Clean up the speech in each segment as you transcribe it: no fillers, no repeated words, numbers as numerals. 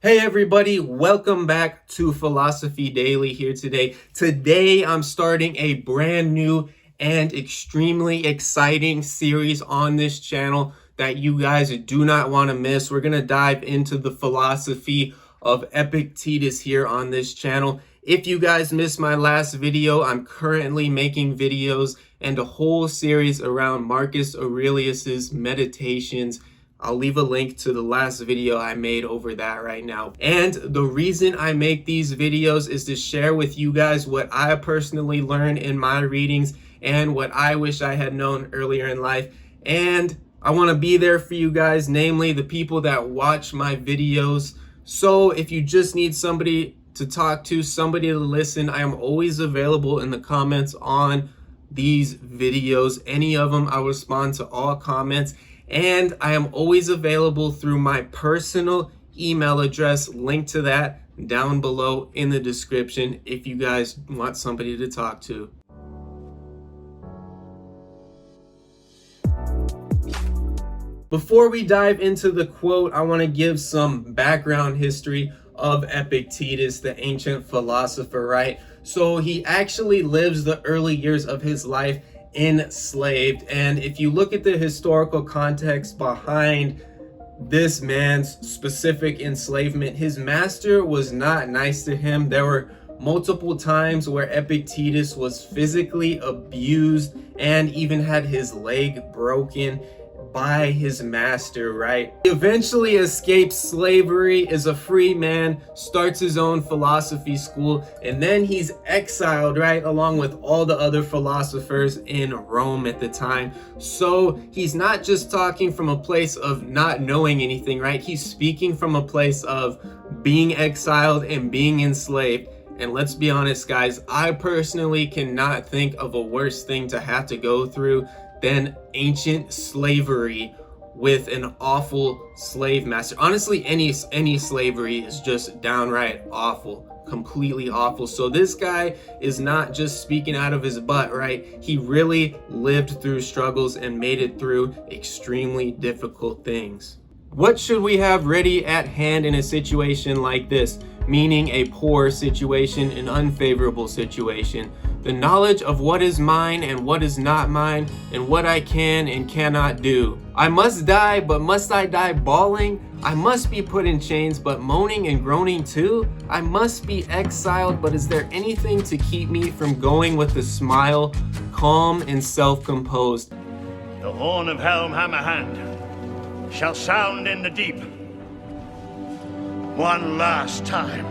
Hey everybody, welcome back to Philosophy Daily here today. Today I'm starting a brand new and extremely exciting series on this channel that you guys do not want to miss. We're going to dive into the philosophy of Epictetus here on this channel. If you guys missed my last video, I'm currently making videos and a whole series around Marcus Aurelius's Meditations. I'll leave a link to the last video I made over that right now. And the reason I make these videos is to share with you guys what I personally learned in my readings and what I wish I had known earlier in life. And I want to be there for you guys, namely the people that watch my videos. So if you just need somebody to talk to, somebody to listen, I am always available in the comments on these videos. Any of them, I'll respond to all comments. And I am always available through my personal email address. Link to that down below in the description if you guys want somebody to talk to. Before we dive into the quote, I want to give some background history of Epictetus, the ancient philosopher, right? So he actually lives the early years of his life enslaved, and if you look at the historical context behind this man's specific enslavement, his master was not nice to him. There were multiple times where Epictetus was physically abused and even had his leg broken by his master, right? He eventually escapes slavery, is a free man, starts his own philosophy school, and then he's exiled, right, along with all the other philosophers in Rome at the time. So he's not just talking from a place of not knowing anything, right? He's speaking from a place of being exiled and being enslaved. And let's be honest, guys, I personally cannot think of a worse thing to have to go through than ancient slavery with an awful slave master. Honestly, any slavery is just downright awful, completely awful. So this guy is not just speaking out of his butt, right? He really lived through struggles and made it through extremely difficult things. What should we have ready at hand in a situation like this? Meaning a poor situation, an unfavorable situation. The knowledge of what is mine and what is not mine, and what I can and cannot do. I must die, but must I die bawling? I must be put in chains, but moaning and groaning too? I must be exiled, but is there anything to keep me from going with a smile, calm and self-composed? The horn of Helm Hammerhand shall sound in the deep. One last time.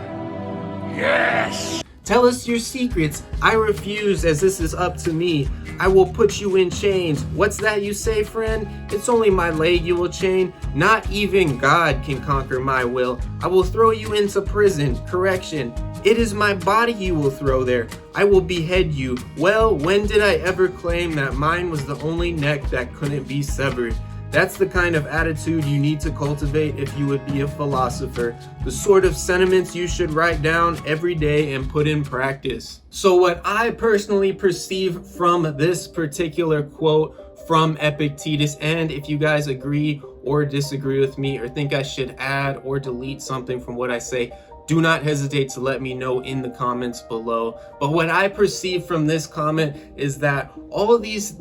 Yes! Tell us your secrets. I refuse, as this is up to me. I will put you in chains. What's that you say, friend? It's only my leg you will chain. Not even God can conquer my will. I will throw you into prison. Correction. It is my body you will throw there. I will behead you. Well, when did I ever claim that mine was the only neck that couldn't be severed? That's the kind of attitude you need to cultivate if you would be a philosopher. The sort of sentiments you should write down every day and put in practice. So what I personally perceive from this particular quote from Epictetus, and if you guys agree or disagree with me or think I should add or delete something from what I say, do not hesitate to let me know in the comments below. But what I perceive from this comment is that all of these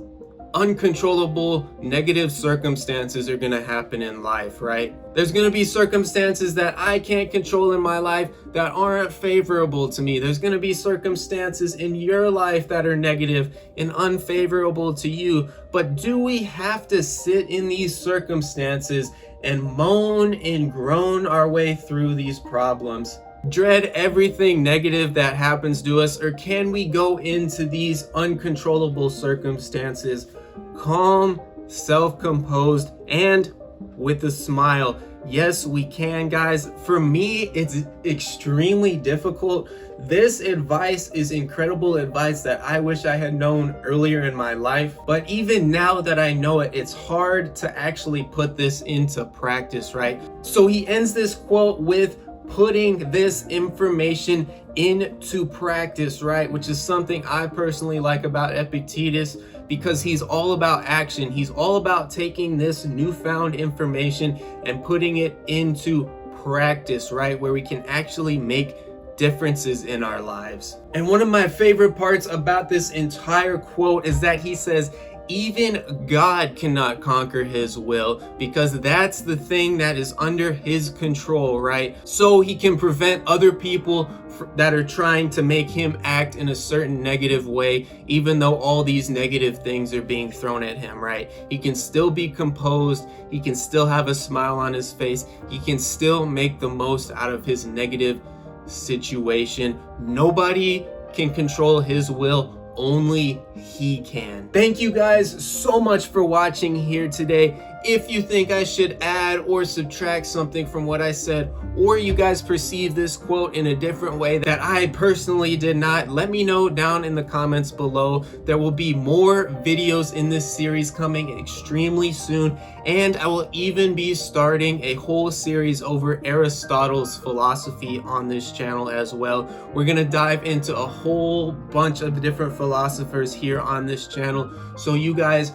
uncontrollable negative circumstances are going to happen in life, right? There's going to be circumstances that I can't control in my life that aren't favorable to me. There's going to be circumstances in your life that are negative and unfavorable to you. But do we have to sit in these circumstances and moan and groan our way through these problems? Dread everything negative that happens to us, or can we go into these uncontrollable circumstances calm, self-composed, and with a smile? Yes, we can, guys. For me, it's extremely difficult. This advice is incredible advice that I wish I had known earlier in my life. But even now that I know it, it's hard to actually put this into practice, right? So he ends this quote with putting this information into practice, right? Which is something I personally like about Epictetus, because he's all about action. He's all about taking this newfound information and putting it into practice, right? Where we can actually make differences in our lives. And one of my favorite parts about this entire quote is that he says, even God cannot conquer his will, because that's the thing that is under his control, right? So he can prevent other people that are trying to make him act in a certain negative way, even though all these negative things are being thrown at him, right? He can still be composed. He can still have a smile on his face. He can still make the most out of his negative situation. Nobody can control his will, only he can. Thank you guys so much for watching here today. If you think I should add or subtract something from what I said, or you guys perceive this quote in a different way that I personally did not, let me know down in the comments below. There will be more videos in this series coming extremely soon, and I will even be starting a whole series over Aristotle's philosophy on this channel as well. We're gonna dive into a whole bunch of different philosophers here on this channel, so you guys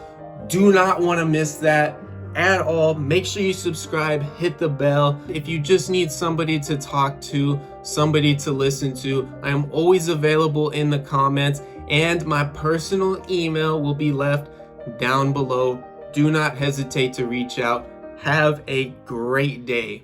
do not want to miss that at all. Make sure you subscribe, hit the bell. If you just need somebody to talk to, somebody to listen to, I am always available in the comments, and my personal email will be left down below. Do not hesitate to reach out. Have a great day.